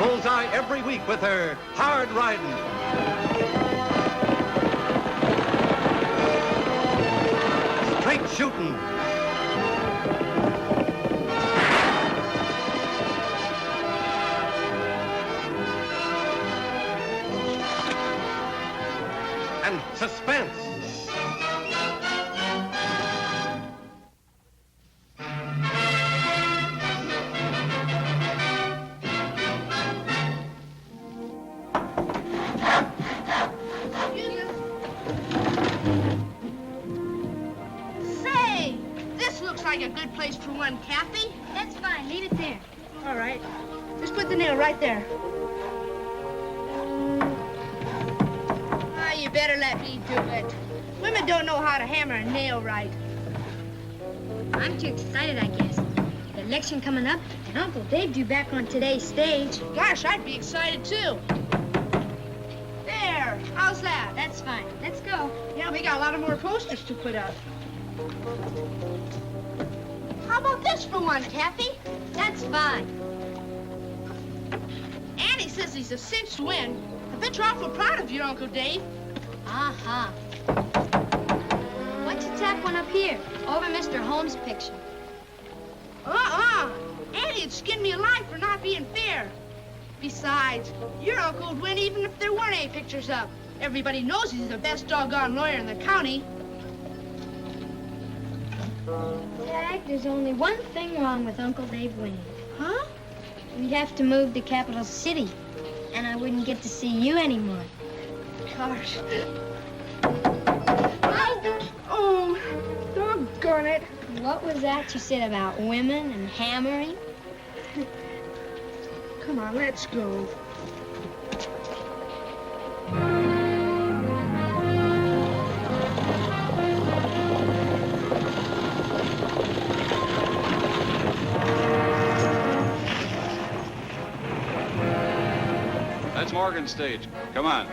bullseye every week with her hard riding. Straight shooting. And suspense. Like a good place for one, Kathy. That's fine. Leave it there. All right. Just put the nail right there. Ah, you better let me do it. Women don't know how to hammer a nail right. I'm too excited, I guess. The election coming up, and Uncle Dave due back on today's stage. Gosh, I'd be excited, too. There. How's that? That's fine. Let's go. Yeah, we got a lot of more posters to put up. How about this for one, Kathy? That's fine. Annie says he's a cinch to win. I bet you're awful proud of your Uncle Dave. Uh-huh. Why don't you tap one up here, over Mr. Holmes' picture? Annie'd skin me alive for not being fair. Besides, your uncle would win even if there weren't any pictures up. Everybody knows he's the best doggone lawyer in the county. Tagg, there's only one thing wrong with Uncle Dave winning. Huh? We'd have to move to Capital City, and I wouldn't get to see you anymore. Gosh. Oh, doggone it. What was that you said about women and hammering? Come on, let's go. That's Morgan's stage. Come on.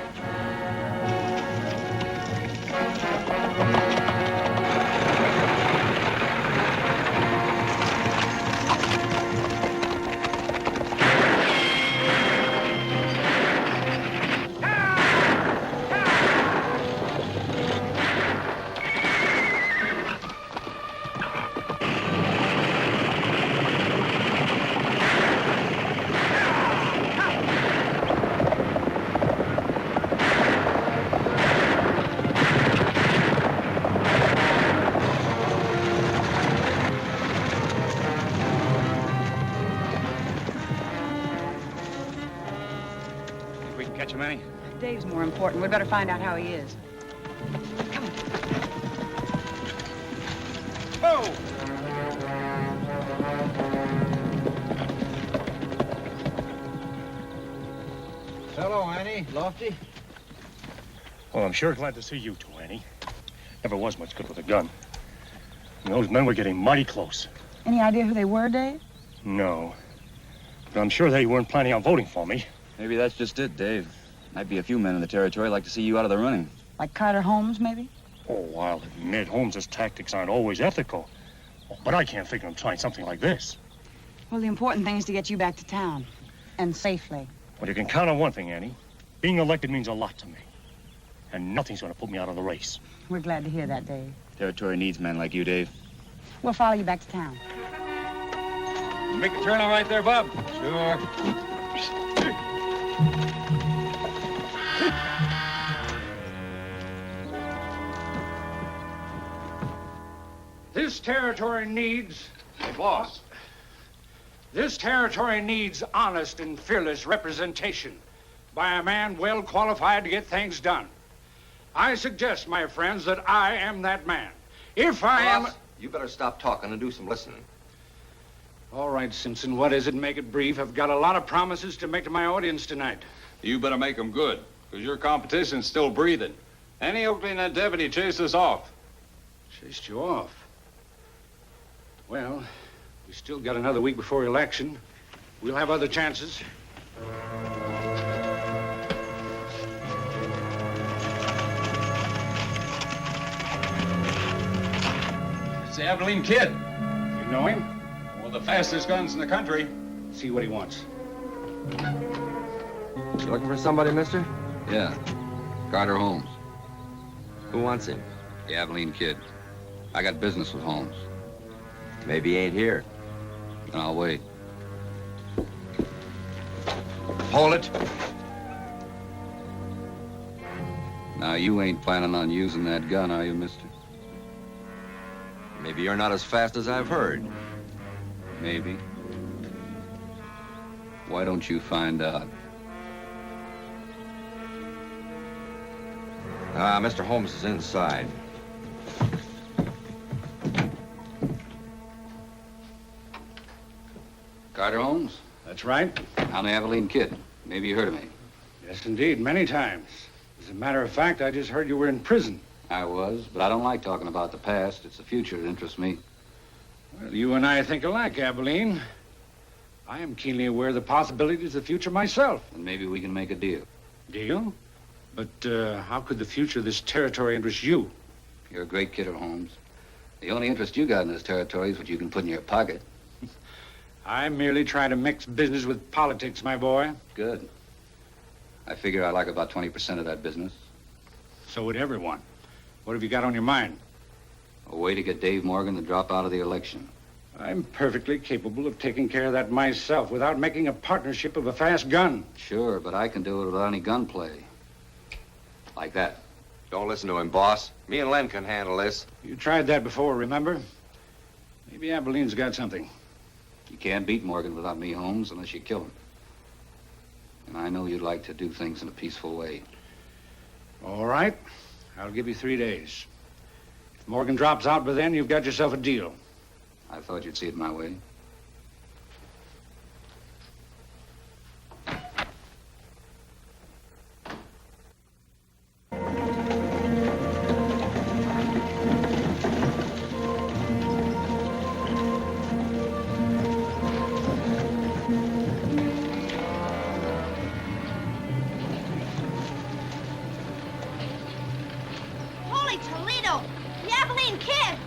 Dave's more important. We'd better find out how he is. Come on. Oh! Hello, Annie. Lofty. Well, I'm sure glad to see you two, Annie. Never was much good with a gun. And those men were getting mighty close. Any idea who they were, Dave? No. But I'm sure they weren't planning on voting for me. Maybe that's just it, Dave. Might be a few men in the territory like to see you out of the running. Like Carter Holmes, maybe? Oh, I'll admit Holmes's tactics aren't always ethical. Oh, but I can't figure him trying something like this. Well, the important thing is to get you back to town. And safely. Well, you can count on one thing, Annie. Being elected means a lot to me. And nothing's going to put me out of the race. We're glad to hear that, Dave. Territory needs men like you, Dave. We'll follow you back to town. You make a turn all right there, Bob? Sure. This territory needs... Hey, boss. This territory needs honest and fearless representation by a man well qualified to get things done. I suggest, my friends, that I am that man. If I am... You better stop talking and do some listening. All right, Simpson, what is it? Make it brief. I've got a lot of promises to make to my audience tonight. You better make them good, because your competition's still breathing. Annie Oakley and that deputy chased us off. Chased you off? Well, we still got another week before election. We'll have other chances. It's the Abilene Kid. You know him? Well, the fastest guns in the country. See what he wants. You looking for somebody, mister? Yeah. Carter Holmes. Who wants him? The Abilene kid. I got business with Holmes. Maybe he ain't here. Then I'll wait. Hold it. Now, you ain't planning on using that gun, are you, mister? Maybe you're not as fast as I've heard. Maybe. Why don't you find out? Mr. Holmes is inside. Carter Holmes? That's right. I'm the Abilene kid. Maybe you heard of me. Yes, indeed, many times. As a matter of fact, I just heard you were in prison. I was, but I don't like talking about the past. It's the future that interests me. Well, you and I think alike, Abilene. I am keenly aware of the possibilities of the future myself. And maybe we can make a deal. Deal? But how could the future of this territory interest you? You're a great kidder, Holmes. The only interest you got in this territory is what you can put in your pocket. I merely try to mix business with politics, my boy. Good. I figure I like about 20% of that business. So would everyone. What have you got on your mind? A way to get Dave Morgan to drop out of the election. I'm perfectly capable of taking care of that myself without making a partnership of a fast gun. Sure, but I can do it without any gunplay. Like that. Don't listen to him, boss. Me and Len can handle this. You tried that before, remember? Maybe Abilene's got something. You can't beat Morgan without me, Holmes, unless you kill him. And I know you'd like to do things in a peaceful way. All right. I'll give you 3 days. If Morgan drops out by then, you've got yourself a deal. I thought you'd see it my way. Holy Toledo! The Abilene kid!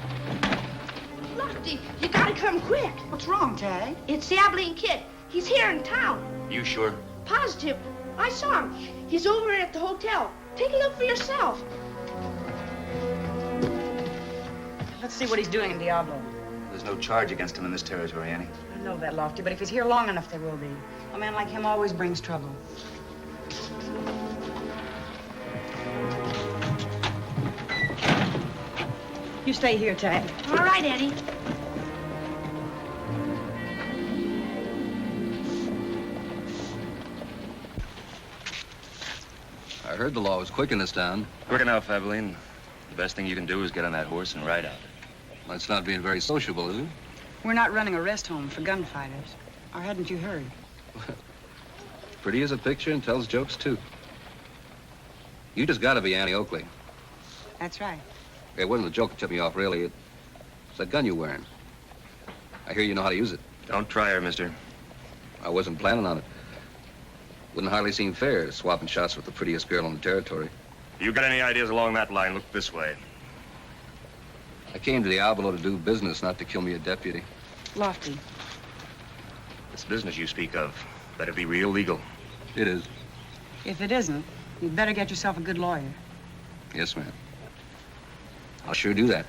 Lofty, you gotta come quick. What's wrong, Tagg? It's the Abilene kid. He's here in town. You sure? Positive. I saw him. He's over at the hotel. Take a look for yourself. Let's see what he's doing in Diablo. There's no charge against him in this territory, Annie. I know that, Lofty, but if he's here long enough, there will be. A man like him always brings trouble. You stay here, Tagg. All right, Annie. I heard the law was quick in this town. Quick enough, Abilene. The best thing you can do is get on that horse and ride out. That's not being very sociable, is it? We're not running a rest home for gunfighters. Or hadn't you heard? Pretty as a picture and tells jokes, too. You just gotta be Annie Oakley. That's right. It wasn't a joke that tipped me off, really. It's that gun you're wearing. I hear you know how to use it. Don't try her, mister. I wasn't planning on it. Wouldn't hardly seem fair, swapping shots with the prettiest girl in the territory. If you got any ideas along that line, look this way. I came to Diablo to do business, not to kill me a deputy. Lofty. This business you speak of, better be real legal. It is. If it isn't, you'd better get yourself a good lawyer. Yes, ma'am. I'll sure do that.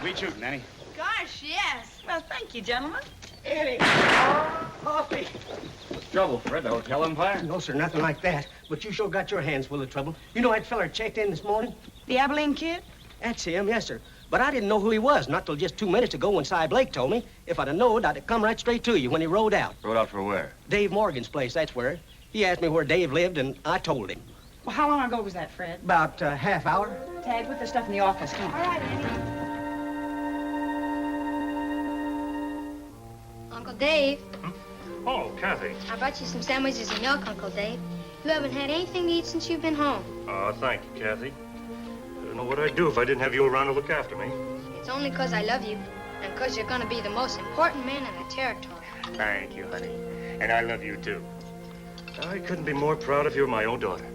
Sweet shooting, Annie. Gosh, yes. Well, thank you, gentlemen. Annie! Lofty! Trouble, Fred, the hotel empire? No, sir, nothing like that. But you sure got your hands full of trouble. You know that feller checked in this morning? The Abilene kid? That's him, yes, sir. But I didn't know who he was, not till just 2 minutes ago when Cy Blake told me. If I'd have known, I'd have come right straight to you when he rode out. Rode out for where? Dave Morgan's place, that's where. He asked me where Dave lived, and I told him. Well, how long ago was that, Fred? About half hour. Tagg, put the stuff in the office. Come All on. right, Annie. Uncle Dave, Oh, Kathy. I brought you some sandwiches and milk, Uncle Dave. You haven't had anything to eat since you've been home. Oh, thank you, Kathy. I don't know what I'd do if I didn't have you around to look after me. It's only 'cause I love you, and 'cause you're gonna be the most important man in the territory. Thank you, honey. And I love you, too. I couldn't be more proud if you were my own daughter.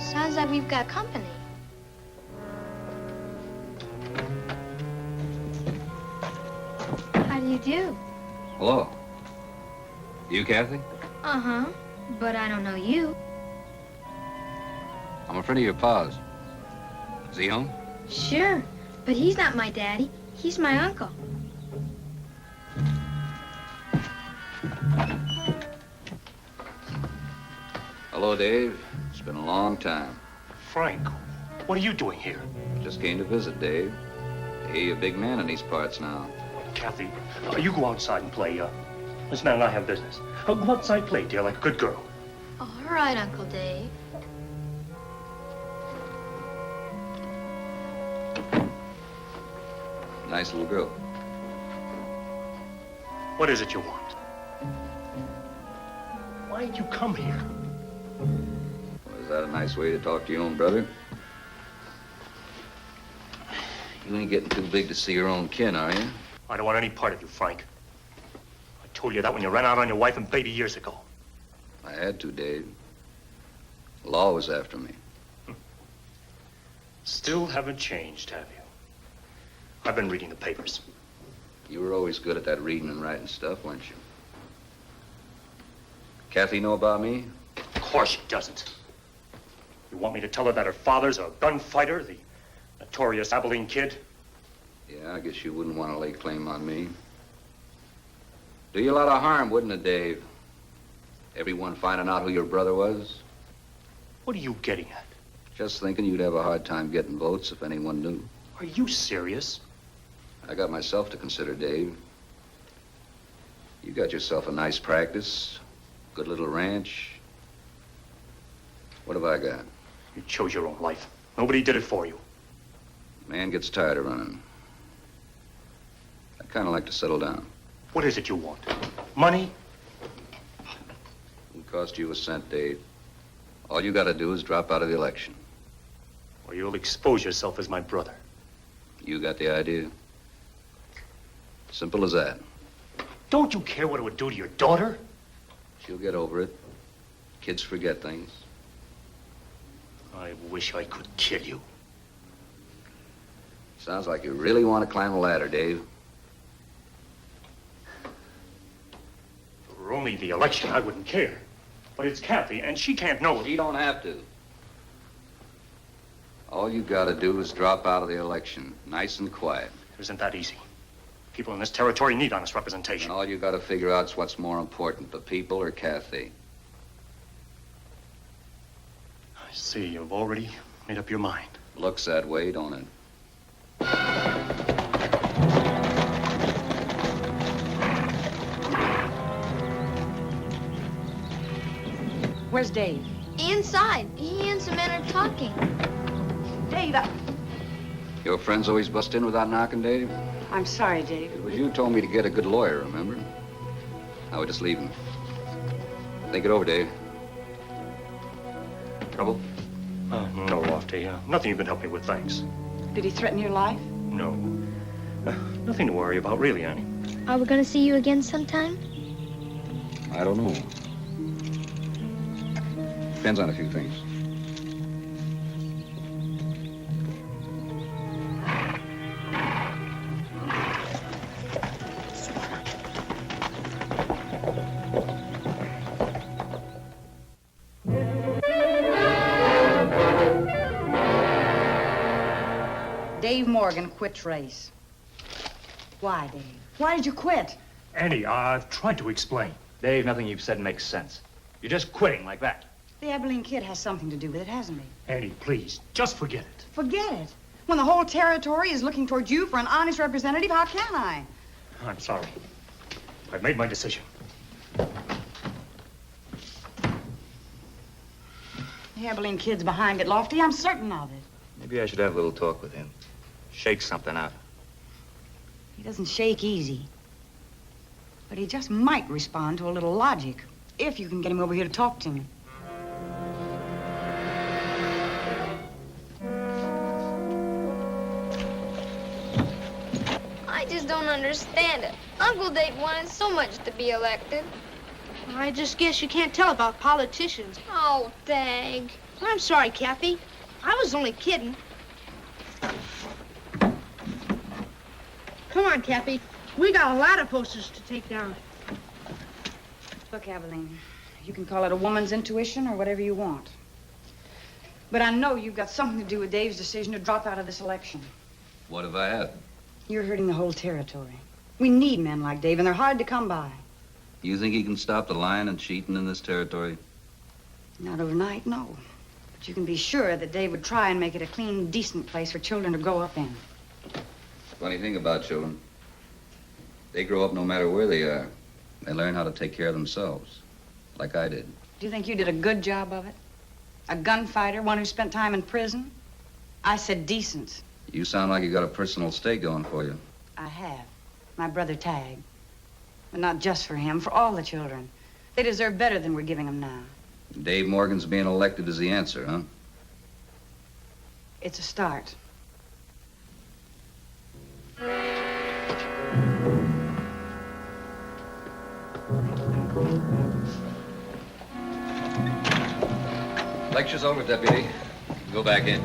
Sounds like we've got company. How do you do? Hello. You, Kathy? Uh-huh. But I don't know you. I'm a friend of your pa's. Is he home? Sure. But he's not my daddy. He's my uncle. Hello, Dave. It's been a long time. Frank, what are you doing here? Just came to visit, Dave. I hear you're a big man in these parts now. Kathy, you go outside and play. Miss Man and I have business. Go outside, play, dear, like a good girl. All right, Uncle Dave. Nice little girl. What is it you want? Why'd you come here? Well, is that a nice way to talk to your own brother? You ain't getting too big to see your own kin, are you? I don't want any part of you, Frank. I told you that when you ran out on your wife and baby years ago. I had to, Dave. The law was after me. Still haven't changed, have you? I've been reading the papers. You were always good at that reading and writing stuff, weren't you? Kathy know about me? Of course she doesn't. You want me to tell her that her father's a gunfighter, the notorious Abilene kid? Yeah, I guess you wouldn't want to lay claim on me. Do you a lot of harm, wouldn't it, Dave? Everyone finding out who your brother was? What are you getting at? Just thinking you'd have a hard time getting votes if anyone knew. Are you serious? I got myself to consider, Dave. You got yourself a nice practice, good little ranch. What have I got? You chose your own life. Nobody did it for you. Man gets tired of running. I'd kind of like to settle down. What is it you want? Money? Won't cost you a cent, Dave. All you got to do is drop out of the election. Or you'll expose yourself as my brother. You got the idea? Simple as that. Don't you care what it would do to your daughter? She'll get over it. Kids forget things. I wish I could kill you. Sounds like you really want to climb a ladder, Dave. If it were only the election, I wouldn't care. But it's Kathy, and she can't know it. You don't have to. All you got to do is drop out of the election, nice and quiet. It isn't that easy. People in this territory need honest representation. And all you got to figure out is what's more important, the people or Kathy. I see you've already made up your mind. Looks that way, don't it? Where's Dave? Inside. He and some men are talking. Dave, Your friends always bust in without knocking, Dave? I'm sorry, Dave. It was you told me to get a good lawyer, remember? Now we just leave him. Think it over, Dave. Trouble? No, Lofty. Nothing you can help me with, thanks. Did he threaten your life? No. Nothing to worry about, really, Annie. Are we gonna see you again sometime? I don't know. Depends on a few things. Dave Morgan quit Trace. Why, Dave? Why did you quit? Annie, I've tried to explain. Dave, nothing you've said makes sense. You're just quitting like that. The Abilene kid has something to do with it, hasn't he? Annie, please, just forget it. Forget it. When the whole territory is looking toward you for an honest representative, how can I? I'm sorry. I've made my decision. The Abilene kid's behind it, Lofty. I'm certain of it. Maybe I should have a little talk with him. Shake something out. He doesn't shake easy. But he just might respond to a little logic, if you can get him over here to talk to me. I just don't understand it. Uncle Dave wanted so much to be elected. I just guess you can't tell about politicians. Oh, Tagg. I'm sorry, Kathy. I was only kidding. Come on, Kathy. We got a lot of posters to take down. Look, Abilene, you can call it a woman's intuition or whatever you want. But I know you've got something to do with Dave's decision to drop out of this election. What have I had? You're hurting the whole territory. We need men like Dave, and they're hard to come by. You think he can stop the lying and cheating in this territory? Not overnight, no. But you can be sure that Dave would try and make it a clean, decent place for children to grow up in. Funny thing about children. They grow up no matter where they are. They learn how to take care of themselves, like I did. Do you think you did a good job of it? A gunfighter, one who spent time in prison? I said decent. You sound like you got a personal stake going for you. I have. My brother Tagg. But not just for him, for all the children. They deserve better than we're giving them now. Dave Morgan's being elected is the answer, huh? It's a start. Lecture's over, Deputy. Go back in.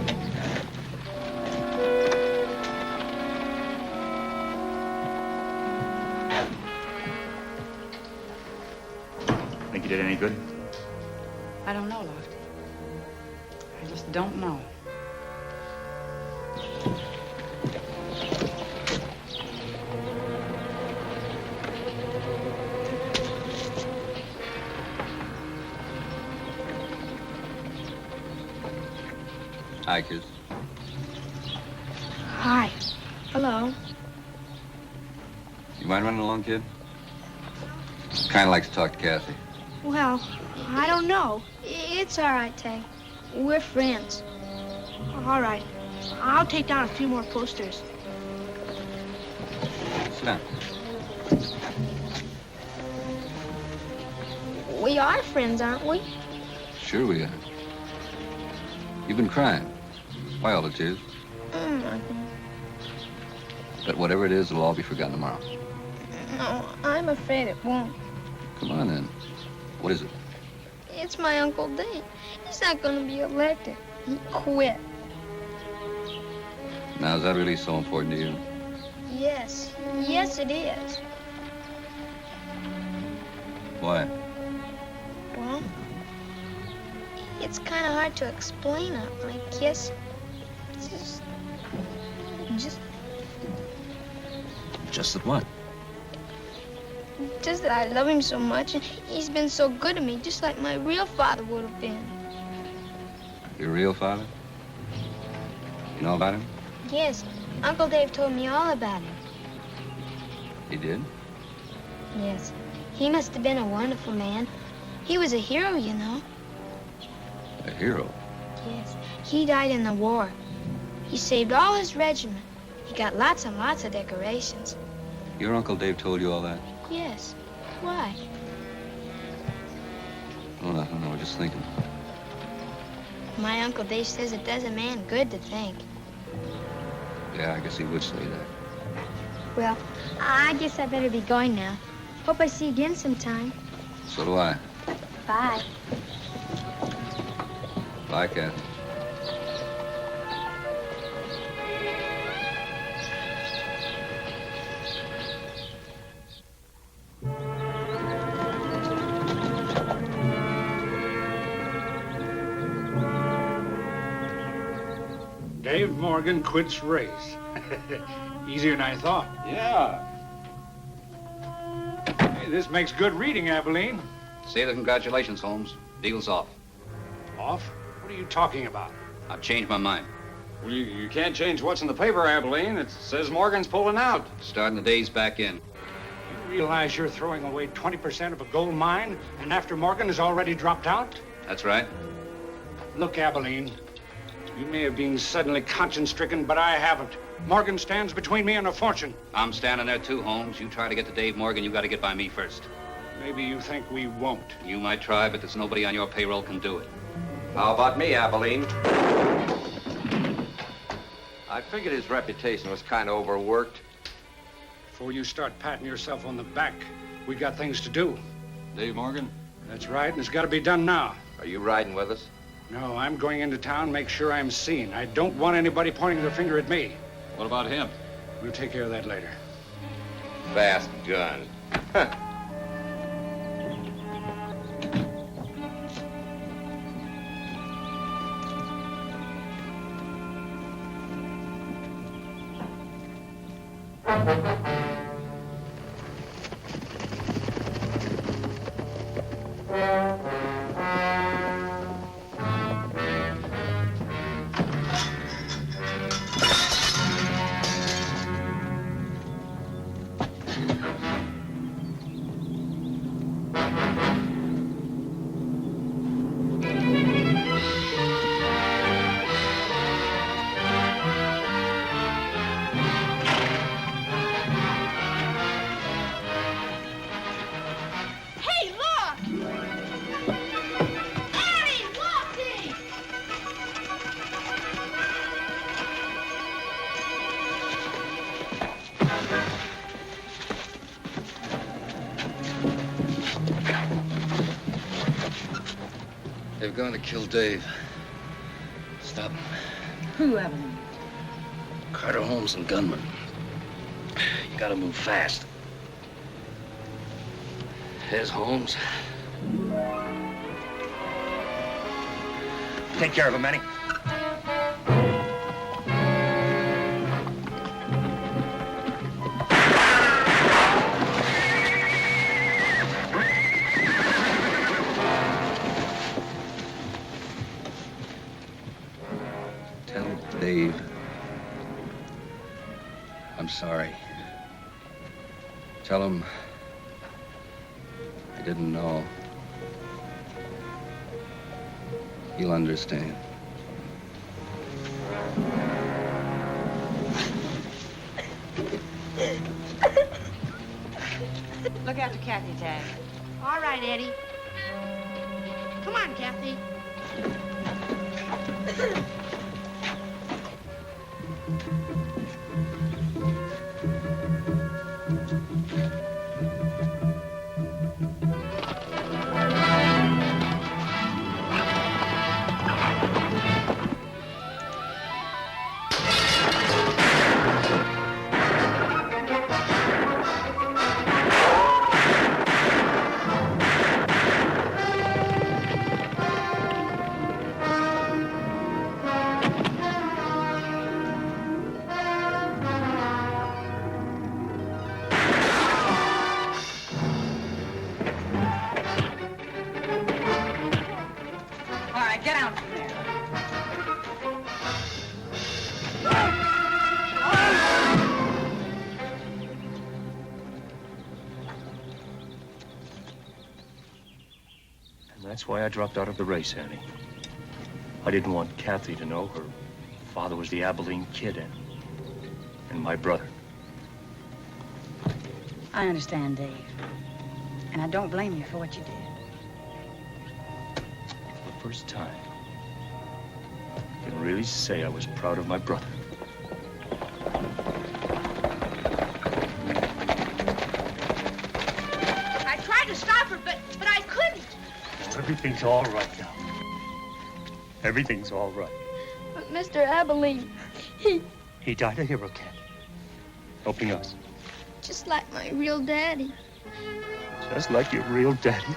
Think you did any good? I don't know, Lofty. I just don't know. Hi, kids. Hi. Hello. You mind running along, kid? Kind of like to talk to Kathy. Well, I don't know. It's all right, Tagg. We're friends. All right. I'll take down a few more posters. Sit down. We are friends, aren't we? Sure we are. You've been crying. Why all the tears? Nothing. But whatever it is, it'll all be forgotten tomorrow. No, I'm afraid it won't. Come on, then. What is it? It's my Uncle Dave. He's not going to be elected. He quit. Now, is that really so important to you? Yes. Yes, it is. Why? Well, it's kind of hard to explain, I guess. Just that what? Just that I love him so much, and he's been so good to me, just like my real father would have been. Your real father? You know about him? Yes, Uncle Dave told me all about him. He did? Yes, he must have been a wonderful man. He was a hero, you know. A hero? Yes, he died in the war. He saved all his regiment. He got lots and lots of decorations. Your Uncle Dave told you all that? Yes. Why? Oh, nothing. I was just thinking. My Uncle Dave says it does a man good to think. Yeah, I guess he would say that. Well, I guess I better be going now. Hope I see you again sometime. So do I. Bye. Bye, Kathy. Dave Morgan quits race. Easier than I thought. Yeah. Hey, this makes good reading, Abilene. Say the congratulations, Holmes. Deal's off. Off? What are you talking about? I've changed my mind. Well, you can't change what's in the paper, Abilene. It says Morgan's pulling out. Starting the days back in. You realize you're throwing away 20% of a gold mine, and after Morgan has already dropped out? That's right. Look, Abilene, you may have been suddenly conscience-stricken, but I haven't. Morgan stands between me and a fortune. I'm standing there too, Holmes. You try to get to Dave Morgan, you got to get by me first. Maybe you think we won't. You might try, but there's nobody on your payroll can do it. How about me, Abilene? I figured his reputation was kind of overworked. Before you start patting yourself on the back, we got things to do. Dave Morgan? That's right, and it's got to be done now. Are you riding with us? No, I'm going into town, make sure I'm seen. I don't want anybody pointing their finger at me. What about him? We'll take care of that later. Fast gun. Huh. They're going to kill Dave. Stop them. Who, Evelyn? Carter, Holmes, and gunman. You gotta move fast. Here's Holmes. Take care of him, Annie. Tell Dave I'm sorry. Tell him I didn't know. He'll understand. Look after Kathy, Tagg. All right, Eddie. Come on, Kathy. That's why I dropped out of the race, Annie. I didn't want Kathy to know her father was the Abilene Kid and my brother. I understand, Dave. And I don't blame you for what you did. For the first time, I can really say I was proud of my brother. I tried to stop her, but I couldn't. Everything's all right now. Everything's all right. But Mr. Abilene, He died a hero, Cat. Helping us. just like my real daddy. Just like your real daddy.